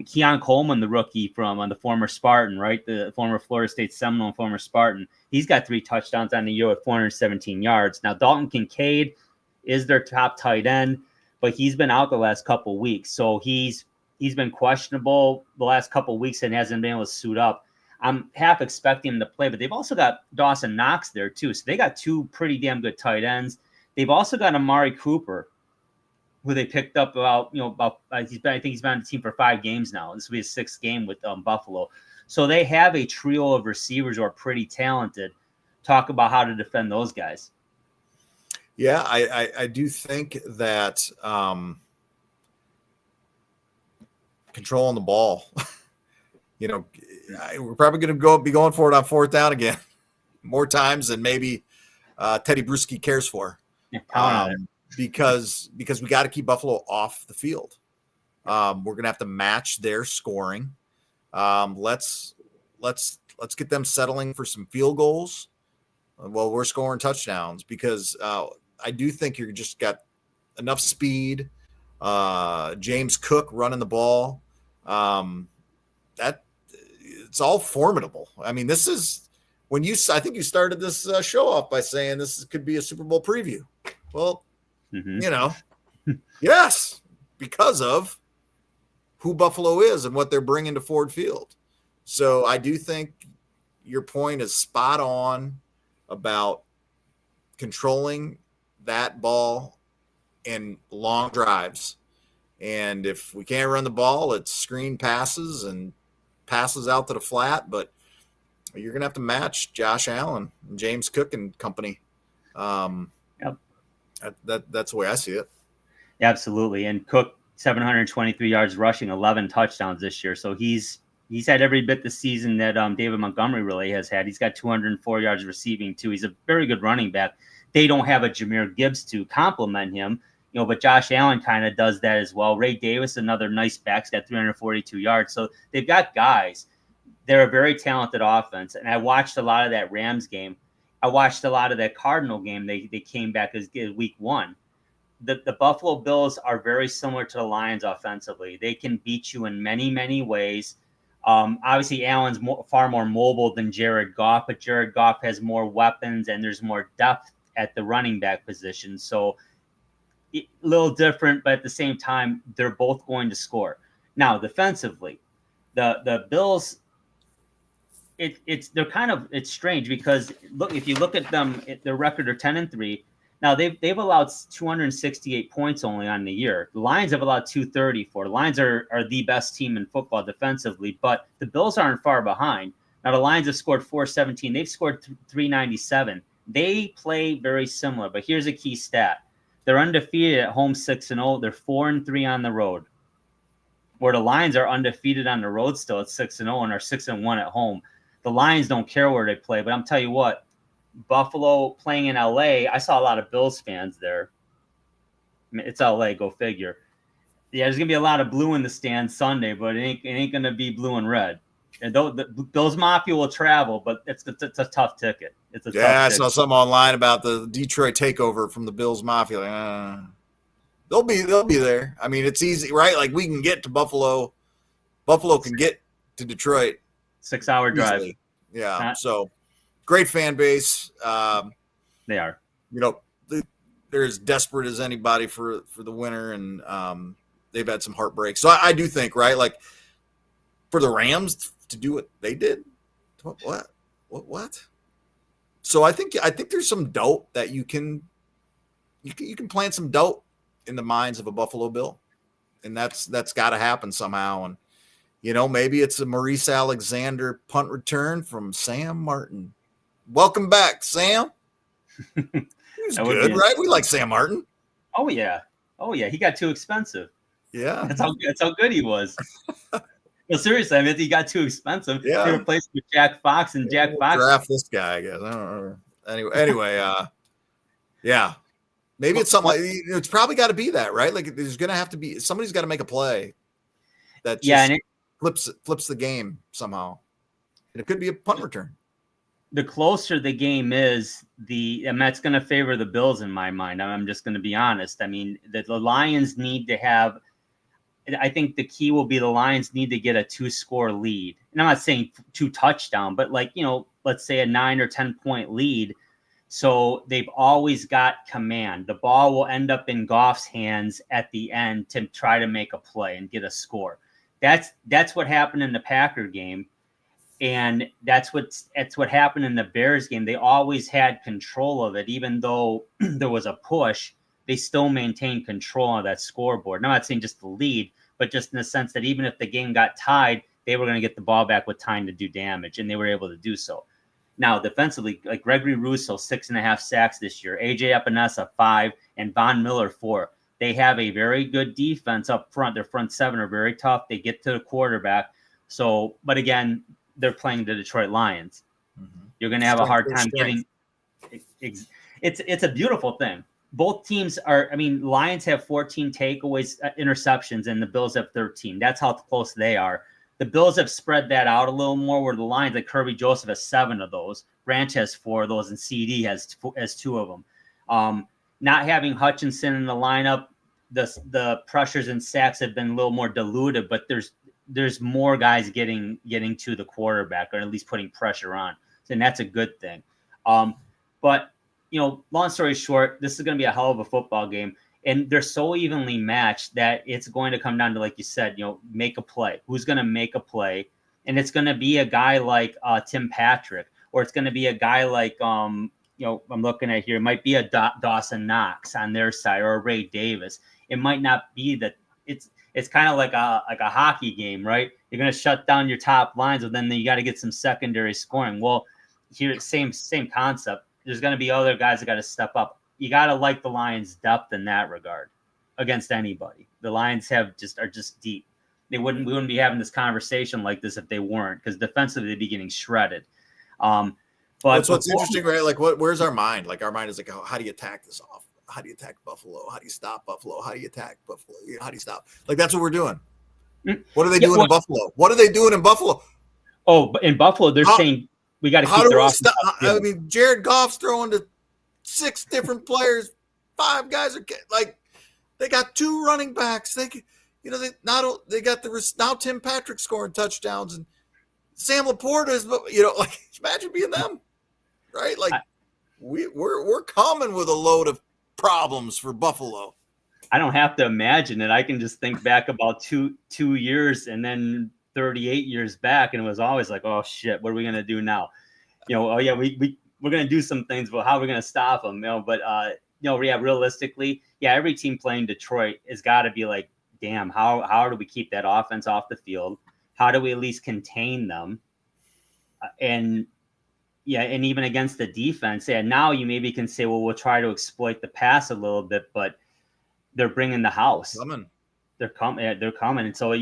Keon Coleman, the rookie from the former Spartan, right? The former Florida State Seminole, former Spartan. He's got 3 touchdowns on the year with 417 yards. Now Dalton Kincaid is their top tight end, but he's been out the last couple of weeks. So he's been questionable the last couple of weeks and hasn't been able to suit up. I'm half expecting him to play, but they've also got Dawson Knox there too. So they got 2 pretty damn good tight ends. They've also got Amari Cooper, who they picked up I think he's been on the team for 5 games now. This will be his 6th game with Buffalo. So they have a trio of receivers who are pretty talented. Talk about how to defend those guys. Yeah, I do think that controlling the ball, we're probably going to be going for it on 4th down again more times than maybe Teddy Bruschi cares for. Because we got to keep Buffalo off the field. We're going to have to match their scoring. Let's let's get them settling for some field goals while we're scoring touchdowns, because I do think you're just got enough speed. James Cook running the ball. That it's all formidable. I mean, this is I think you started this show off by saying this could be a Super Bowl preview. Well, yes, because of who Buffalo is and what they're bringing to Ford Field. So I do think your point is spot on about controlling that ball in long drives. And if we can't run the ball, it's screen passes and passes out to the flat. But you're going to have to match Josh Allen and James Cook and company. Yep. That's the way I see it. Absolutely. And Cook, 723 yards rushing, 11 touchdowns this year. So he's had every bit the season that David Montgomery really has had. He's got 204 yards receiving too. He's a very good running back. They don't have a Jahmyr Gibbs to complement him, but Josh Allen kind of does that as well. Ray Davis, another nice back, has got 342 yards. So they've got guys. They're a very talented offense. And I watched a lot of that Rams game. I watched a lot of that Cardinal game. They came back as week 1. The Buffalo Bills are very similar to the Lions offensively. They can beat you in many, many ways. Obviously, Allen's far more mobile than Jared Goff, but Jared Goff has more weapons and there's more depth at the running back position. So a little different, but at the same time, they're both going to score. Now, defensively, the Bills, it's strange because look, if you look at them, their record are 10-3. Now they've allowed 268 points only on the year. The Lions have allowed 234. The Lions are the best team in football defensively, but the Bills aren't far behind. Now the Lions have scored 417. They've scored 397. They play very similar, but here's a key stat: they're undefeated at home 6-0. They're 4-3 on the road. Where the Lions are undefeated on the road still at 6-0 and are 6-1 at home. The Lions don't care where they play, but I'm telling you what. Buffalo playing in LA, I saw a lot of Bills fans there. I mean, it's LA, go figure. Yeah, there's gonna be a lot of blue in the stands Sunday, but it ain't gonna be blue and red. And the Bills Mafia will travel, but it's a tough ticket. It's a tough I ticket. saw something online about the Detroit takeover from the Bills Mafia. They'll be there. I mean, it's easy, right? Like we can get to Buffalo. Buffalo can get to Detroit. 6-hour drive. Yeah. So. Great fan base. They are. They're as desperate as anybody for the winner, and they've had some heartbreak. So I do think, right, like for the Rams to do what they did, what? So I think there's some doubt that you can plant some doubt in the minds of a Buffalo Bill, and that's got to happen somehow. And maybe it's a Maurice Alexander punt return from Sam Martin. Welcome back, Sam. He was good, right? We like Sam Martin. Oh yeah. He got too expensive. Yeah, that's how good he was. No, seriously, I mean, he got too expensive. Yeah, they replaced with Jack Fox, and Jack Fox draft this guy. I guess I don't know. Anyway, yeah, maybe it's something like it's probably got to be that, right? Like there's gonna have to be somebody's got to make a play that just flips the game somehow, and it could be a punt return. The closer the game is, and that's going to favor the Bills in my mind. I'm just going to be honest. I mean, the Lions need to have. I think the key will be the Lions need to get a 2-score lead. And I'm not saying 2 touchdown, but let's say a 9 or 10 point lead. So they've always got command. The ball will end up in Goff's hands at the end to try to make a play and get a score. That's what happened in the Packer game. And that's what happened in the Bears game. They always had control of it, even though there was a push. They still maintained control of that scoreboard. Now, I'm not saying just the lead, but just in the sense that even if the game got tied, they were going to get the ball back with time to do damage, and they were able to do so. Now, defensively, like Gregory Rousseau, 6.5 sacks this year, AJ Epinesa, 5, and Von Miller, 4. They have a very good defense up front. Their front 7 are very tough. They get to the quarterback. So, but again, they're playing the Detroit Lions. Mm-hmm. You're going to have a hard time getting. It's a beautiful thing. Both teams are. I mean, Lions have 14 takeaways, interceptions, and the Bills have 13. That's how close they are. The Bills have spread that out a little more, where the Lions, like Kirby Joseph has 7 of those, Branch has 4 of those, and CD has 2 of them. Not having Hutchinson in the lineup, the pressures and sacks have been a little more diluted, but there's more guys getting to the quarterback, or at least putting pressure on, and that's a good thing. But long story short, this is going to be a hell of a football game. And they're so evenly matched that it's going to come down to, like you said, make a play. Who's going to make a play? And it's going to be a guy like Tim Patrick, or it's going to be a guy like, I'm looking at here, it might be a Dawson Knox on their side, or a Ray Davis. It might not be that. It's kind of like a hockey game, right? You're going to shut down your top lines, but then you got to get some secondary scoring. Well, here, same concept. There's going to be other guys that got to step up. You got to like the Lions' depth in that regard against anybody. The Lions are just deep. We wouldn't be having this conversation like this if they weren't, because defensively they'd be getting shredded. But what's interesting, right? Like, where's our mind? Like, our mind is like, how do you attack this off? How do you attack Buffalo? How do you stop Buffalo? How do you attack Buffalo? How do you stop? Like, that's what we're doing. What are they doing in Buffalo? What are they doing in Buffalo? Oh, but in Buffalo, they're saying we got to keep their offense. I mean, Jared Goff's throwing to 6 different players. 5 guys are like, they got 2 running backs. They got now Tim Patrick scoring touchdowns, and Sam Laporta is, like, imagine being them, right? Like, we're coming with a load of problems for Buffalo. I don't have to imagine it. I can just think back about two years, and then 38 years back, and it was always like, oh shit, what are we gonna do now? Oh yeah, we're gonna do some things, but how are we gonna stop them? But realistically, every team playing Detroit has got to be like, damn, how do we keep that offense off the field? How do we at least contain them? And even against the defense, now you maybe can say, well, we'll try to exploit the pass a little bit, but they're bringing the house. They're coming. And so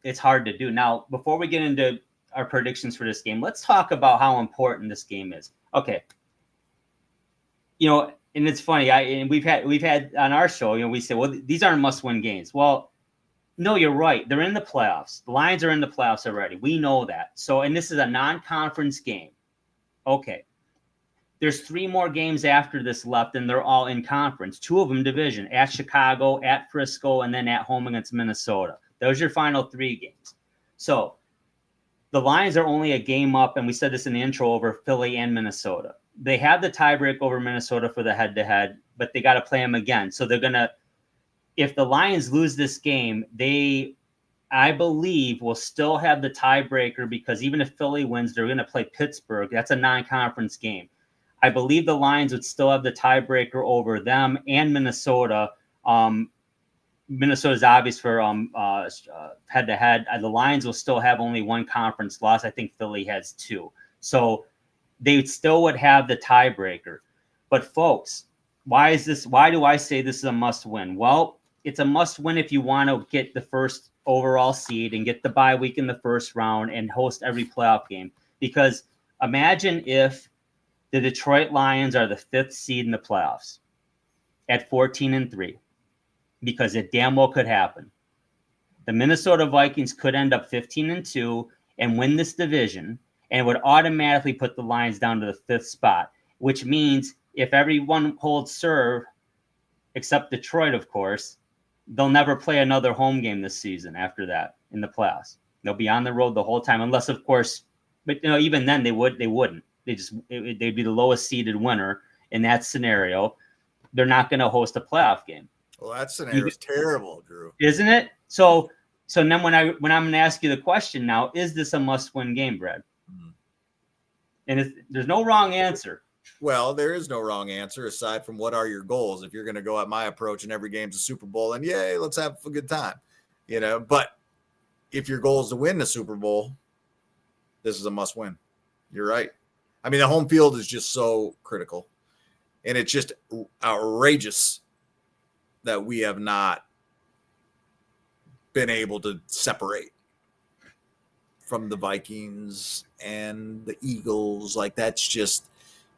it's hard to do. Now, before we get into our predictions for this game, let's talk about how important this game is. Okay. And it's funny. We've had on our show, we say, well, these aren't must-win games. Well, no, you're right. They're in the playoffs. The Lions are in the playoffs already. We know that. So, and this is a non-conference game. Okay. There's 3 more games after this left, and they're all in conference. 2 of them division, at Chicago, at Frisco, and then at home against Minnesota. Those are your final 3 games. So the Lions are only a game up, and we said this in the intro, over Philly and Minnesota. They have the tiebreak over Minnesota for the head-to-head, but they got to play them again. So they're going to, if the Lions lose this game, I believe, will still have the tiebreaker, because even if Philly wins, they're going to play Pittsburgh. That's a non-conference game. I believe the Lions would still have the tiebreaker over them and Minnesota. Minnesota's obvious for head-to-head. The Lions will still have only 1 conference loss. I think Philly has 2. So they still would have the tiebreaker. But folks, why do I say this is a must-win? Well, it's a must-win if you want to get the first overall seed and get the bye week in the first round and host every playoff game. Because imagine if the Detroit Lions are the 5th seed in the playoffs at 14-3, because it damn well could happen. The Minnesota Vikings could end up 15-2 and win this division, and it would automatically put the Lions down to the 5th spot, which means if everyone holds serve, except Detroit, of course, they'll never play another home game this season after that in the playoffs. They'll be on the road the whole time, unless, of course, but even then they wouldn't. They'd be the lowest seeded winner in that scenario. They're not going to host a playoff game. Well, that scenario is terrible, Drew. Isn't it? So then when I'm going to ask you the question now, is this a must-win game, Brad? Mm-hmm. And there's no wrong answer. Well, there is no wrong answer aside from what are your goals. If you're going to go at my approach and every game's a Super Bowl, and yay, let's have a good time, But if your goal is to win the Super Bowl, this is a must-win. You're right. I mean, the home field is just so critical, and it's just outrageous that we have not been able to separate from the Vikings and the Eagles. Like, that's just,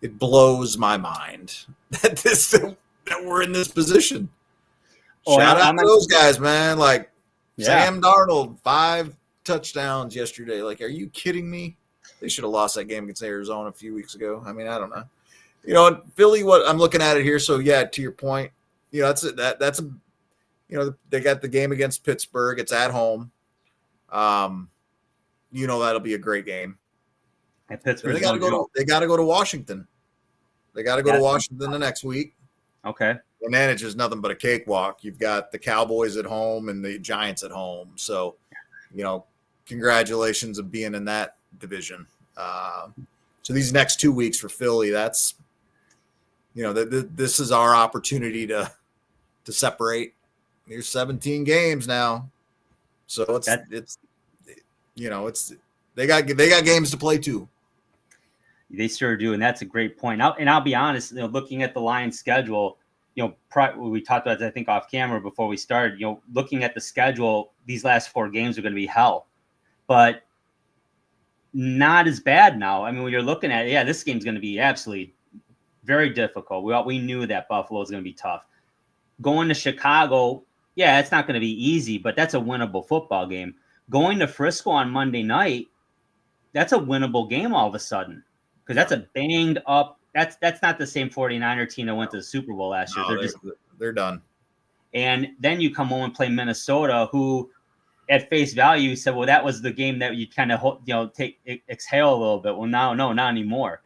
it blows my mind that we're in this position. Shout out to those guys, man. Like, Sam Darnold, 5 touchdowns yesterday. Like, are you kidding me? They should have lost that game against Arizona a few weeks ago. I mean, I don't know. Philly, what I'm looking at it here. So yeah, to your point, that's a they got the game against Pittsburgh. It's at home. That'll be a great game. And Pittsburgh's they got to go to Washington. They got to go to Washington the next week. Okay. And then it's just nothing but a cakewalk. You've got the Cowboys at home and the Giants at home. So, congratulations of being in that division. So these next 2 weeks for Philly, that's, this is our opportunity to separate. There's 17 games now. So they got games to play too. They sure do, and that's a great point. I'll be honest, looking at the Lions' schedule, we talked about this, I think, off camera before we started. Looking at the schedule, these last 4 games are going to be hell, but not as bad now. I mean, when you're looking at it, this game's going to be absolutely very difficult. We knew that Buffalo was going to be tough. Going to Chicago, it's not going to be easy, but that's a winnable football game. Going to Frisco on Monday night, that's a winnable game all of a sudden. Because that's a banged up. That's not the same 49er team that went to the Super Bowl last year. They're done. And then you come home and play Minnesota, who, at face value, said, "Well, that was the game that you kind of exhale a little bit." Well, now, no, not anymore.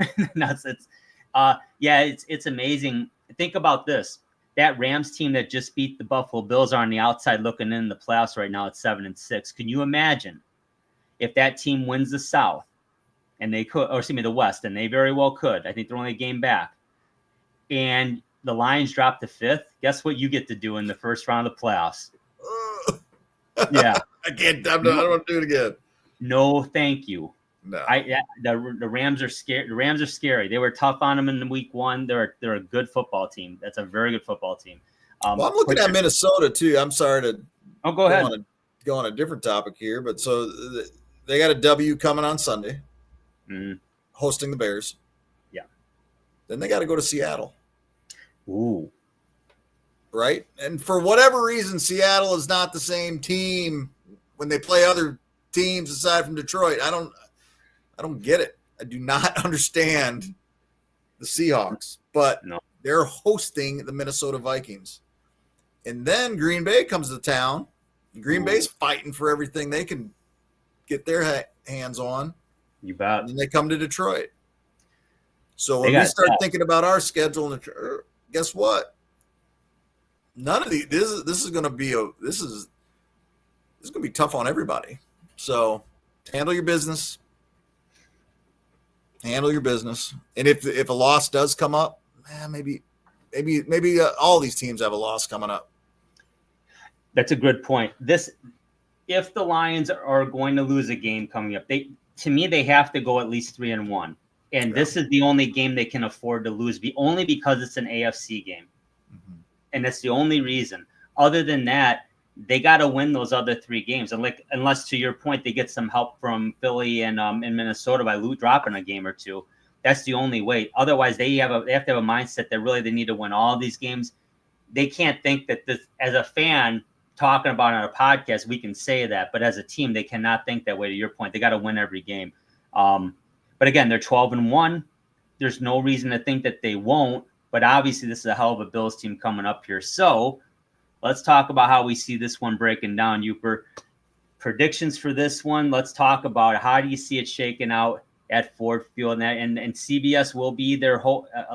It's amazing. Think about this: that Rams team that just beat the Buffalo Bills are on the outside looking in the playoffs right now at 7-6. Can you imagine if that team wins the South? And they could, or excuse me, the West, and they very well could. I think they're only a game back. And the Lions drop to 5th. Guess what you get to do in the first round of the playoffs? Yeah. I can't. I don't want to do it again. No, thank you. No. The Rams are scared. The Rams are scary. They were tough on them in week 1. They're a good football team. That's a very good football team. I'm looking at Minnesota too. I'm sorry to. Go ahead. Go on a different topic here, but so they got a W coming on Sunday. Mm-hmm. Hosting the Bears. Yeah. Then they got to go to Seattle. Ooh. Right? And for whatever reason, Seattle is not the same team when they play other teams aside from Detroit. I don't get it. I do not understand the Seahawks, but they're hosting the Minnesota Vikings. And then Green Bay comes to town. Green Bay's fighting for everything they can get their hands on. You bet. And they come to Detroit. So when we start thinking about our schedule, guess what? None of these. This is going to be this is going to be tough on everybody. So handle your business. Handle your business. And if a loss does come up, maybe all these teams have a loss coming up. That's a good point. If the Lions are going to lose a game coming up, to me, they have to go at least 3-1. And this is the only game they can afford to lose, only because it's an AFC game. Mm-hmm. And that's the only reason. Other than that, they got to win those other 3 games. And unless, to your point, they get some help from Philly and Minnesota by dropping a game or 2. That's the only way. Otherwise, they have to have a mindset that really they need to win all these games. They can't think that this, as a fan, talking about on a podcast, we can say that, but as a team, they cannot think that way. To your point, they got to win every game. But again, they're 12-1. There's no reason to think that they won't. But obviously, this is a hell of a Bills team coming up here. So let's talk about how we see this one breaking down. Uper, predictions for this one. Let's talk about how do you see it shaking out at Ford Field, and CBS will be there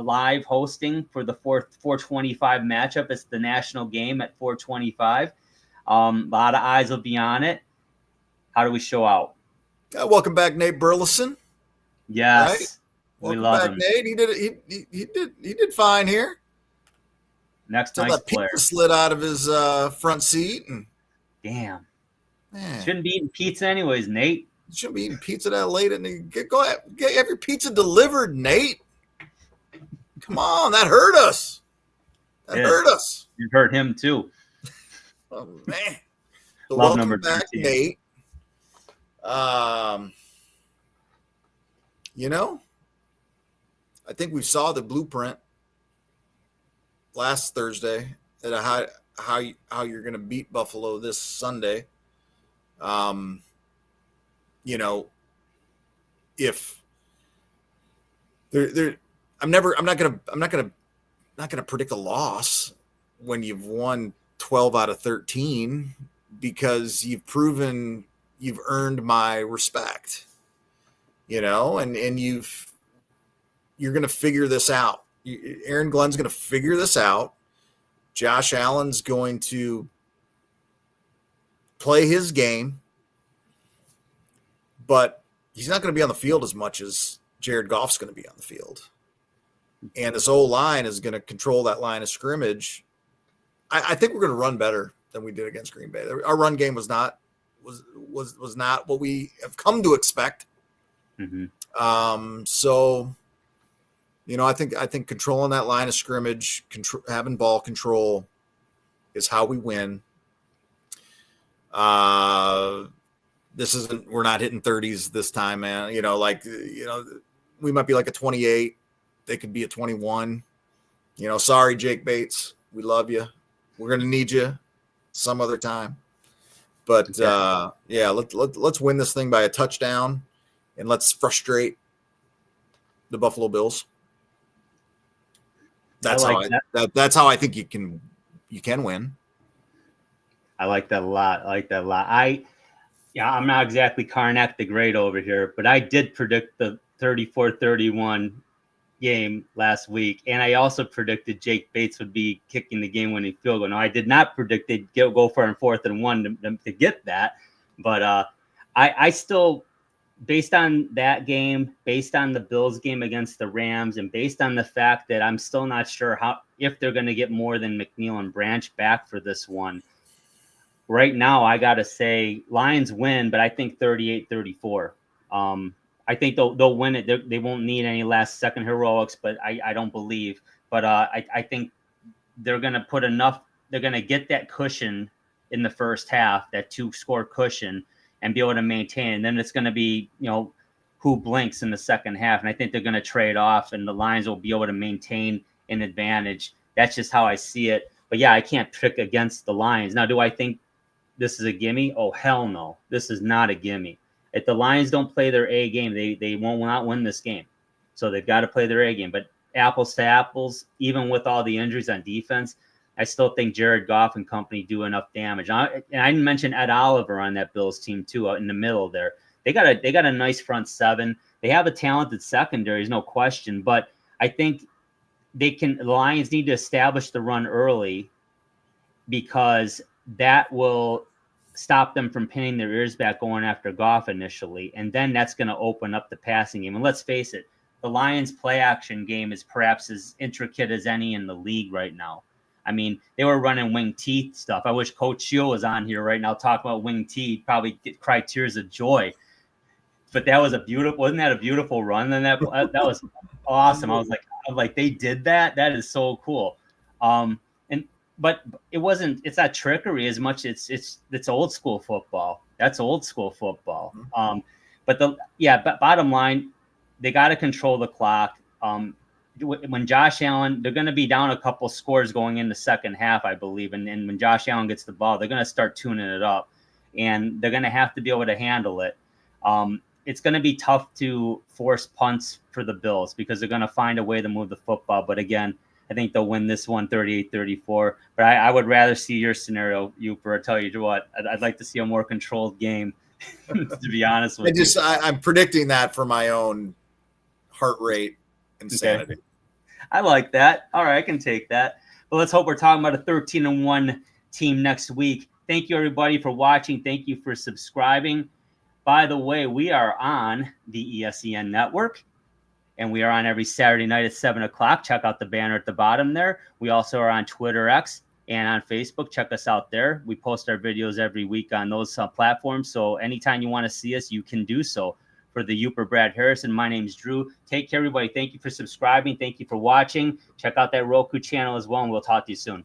live hosting for the 425 matchup. It's the national game at 425. A lot of eyes will be on it. How do we show out? Welcome back, Nate Burleson. Yes, right? We love him. Nate. He did fine here. Nice player. Pizza slid out of his front seat, and damn, man. Shouldn't be eating pizza anyways, Nate. You shouldn't be eating pizza that late, and have your pizza delivered, Nate. Come on, that hurt us. Hurt us. You hurt him too. Oh man! So Love welcome back, Nate. I think we saw the blueprint last Thursday at how you're going to beat Buffalo this Sunday. you know, if I'm not gonna predict a loss when you've won 12 out of 13, because you've proven you've earned my respect, and you're gonna figure this out. Aaron Glenn's gonna figure this out. Josh Allen's going to play his game, but he's not going to be on the field as much as Jared Goff's going to be on the field. And this O-line is going to control that line of scrimmage. I think we're going to run better than we did against Green Bay. Our run game was not what we have come to expect. Mm-hmm. So, I think controlling that line of scrimmage, having ball control, is how we win. We're not hitting 30s this time, man. We might be like a 28. They could be a 21. Sorry, Jake Bates. We love you. We're going to need you some other time. But let's win this thing by a touchdown, and let's frustrate the Buffalo Bills. That's how I think you can win. I like that a lot. I'm not exactly Karnak the Great over here, but I did predict the 34-31 game last week, and I also predicted Jake Bates would be kicking the game-winning field goal. Now, I did not predict they'd go for it on 4th and 1 to get that, but I still, based on that game, based on the Bills game against the Rams, and based on the fact that I'm still not sure if they're going to get more than McNeil and Branch back for this one. Right now, I got to say Lions win, but I think 38-34. I think they'll win it. They won't need any last-second heroics, but I don't believe. But I think they're going to put enough. They're going to get that cushion in the first half, that 2-score cushion, and be able to maintain. And then it's going to be, who blinks in the second half. And I think they're going to trade off, and the Lions will be able to maintain an advantage. That's just how I see it. But, yeah, I can't pick against the Lions. Now, do I think this is a gimme? Oh, hell no. This is not a gimme. If the Lions don't play their A game, they won't not win this game. So they've got to play their A game. But apples to apples, even with all the injuries on defense, I still think Jared Goff and company do enough damage. And I didn't mention Ed Oliver on that Bills team too, out in the middle there. They got a nice front seven. They have a talented secondary, there's no question. But I think the Lions need to establish the run early, because that will stop them from pinning their ears back going after Goff initially. And then that's going to open up the passing game. And let's face it, the Lions play action game is perhaps as intricate as any in the league right now. I mean, they were running wing T stuff. I wish Coach Shield was on here right now talking about wing T. He'd probably cry tears of joy. But that was wasn't that a beautiful run? And that was awesome. I was like, they did that? That is so cool. But it's not trickery as much. It's old school football. That's old school football. But bottom line, they got to control the clock. When Josh Allen, they're going to be down a couple scores going in the second half, I believe. And when Josh Allen gets the ball, they're going to start tuning it up, and they're going to have to be able to handle it. It's going to be tough to force punts for the Bills, because they're going to find a way to move the football. But again, I think they'll win this one 38-34. But I would rather see your scenario, Uper. I tell you what, I'd like to see a more controlled game, to be honest with you. I'm predicting that for my own heart rate and sanity. Okay. I like that. All right, I can take that. But let's hope we're talking about a 13-1 team next week. Thank you, everybody, for watching. Thank you for subscribing. By the way, we are on the ESEN network, and we are on every Saturday night at 7 o'clock. Check out the banner at the bottom there. We also are on Twitter X and on Facebook. Check us out there. We post our videos every week on those platforms. So anytime you want to see us, you can do so. For the Uper Brad Harrison, my name's Drew. Take care, everybody. Thank you for subscribing. Thank you for watching. Check out that Roku channel as well, and we'll talk to you soon.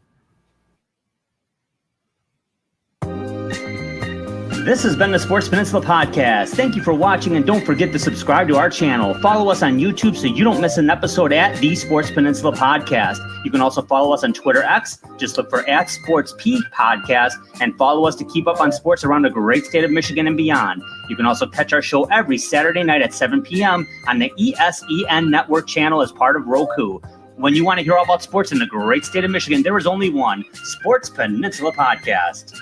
This has been the Sports Peninsula Podcast. Thank you for watching, and don't forget to subscribe to our channel. Follow us on YouTube so you don't miss an episode at the Sports Peninsula Podcast. You can also follow us on Twitter X. Just look for @SportsP Podcast, and follow us to keep up on sports around the great state of Michigan and beyond. You can also catch our show every Saturday night at 7 p.m. on the ESEN Network channel as part of Roku. When you want to hear all about sports in the great state of Michigan, there is only one Sports Peninsula Podcast.